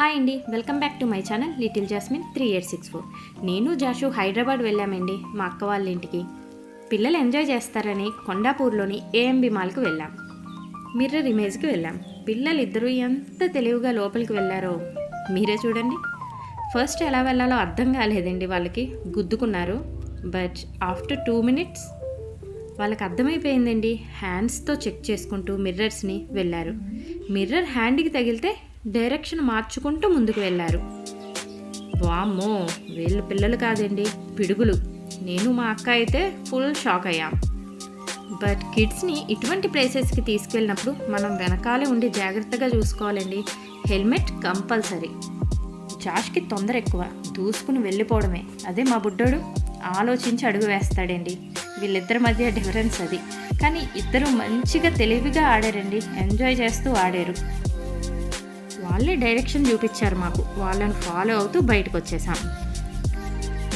Hi అండి, welcome back to my channel little jasmine 3864. నేను జాషు హైదరాబాద్ వెళ్ళామండి మా అక్క వాళ్ళ ఇంటికి. పిల్లలు ఎంజాయ్ చేస్తారని కొండాపూర్లోని ఏఎంబి మాల్కి వెళ్ళాం. మిర్రర్ ఇమేజ్కి వెళ్ళాం. పిల్లలు ఇద్దరు ఎంత తెలివిగా లోపలికి వెళ్ళారో మీరే చూడండి. ఫస్ట్ ఎలా వెళ్ళాలో అర్థం కాలేదండి, వాళ్ళకి గుద్దుకున్నారు. బట్ ఆఫ్టర్ 2 minutes వాళ్ళకి అర్థమైపోయిందండి. హ్యాండ్స్తో చెక్ చేసుకుంటూ మిర్రర్స్ని వెళ్ళారు. మిర్రర్ హ్యాండ్కి తగిలితే డైరెక్షన్ మార్చుకుంటూ ముందుకు వెళ్ళారు. వామ్మో, వీళ్ళు పిల్లలు కాదండి, పిడుగులు. నేను మా అక్క అయితే ఫుల్ షాక్ అయ్యాం. బట్ కిడ్స్ని ఇటువంటి ప్లేసెస్కి తీసుకెళ్ళినప్పుడు మనం వెనకాలే ఉండి జాగ్రత్తగా చూసుకోవాలండి. Helmet compulsory. జాష్కి తొందర ఎక్కువ, దూసుకుని వెళ్ళిపోవడమే. అదే మా బుడ్డోడు ఆలోచించి అడుగు వేస్తాడండి. వీళ్ళిద్దరి మధ్య డిఫరెన్స్ అది. కానీ ఇద్దరు మంచిగా తెలివిగా ఆడారండి, ఎంజాయ్ చేస్తూ ఆడారు. వాళ్ళే డైరెక్షన్ చూపించారు మాకు. వాళ్ళని ఫాలో అవుతూ బయటకు వచ్చేసాం.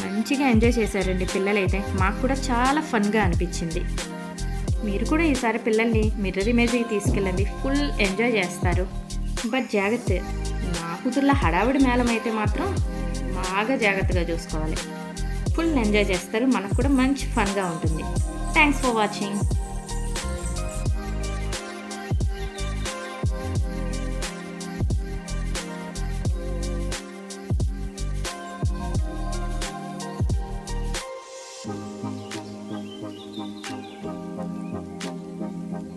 మంచిగా ఎంజాయ్ చేశారండి పిల్లలైతే. మాకు కూడా చాలా ఫన్గా అనిపించింది. మీరు కూడా ఈసారి పిల్లల్ని మిర్రర్ ఇమేజ్కి తీసుకెళ్ళండి, ఫుల్ ఎంజాయ్ చేస్తారు. బట్ జాగ్రత్త, నా కూతుర్ల హడావిడి మేళం అయితే మాత్రం బాగా జాగ్రత్తగా చూసుకోవాలి. ఫుల్ ఎంజాయ్ చేస్తారు, మనకు కూడా మంచి ఫన్గా ఉంటుంది. Thanks for watching.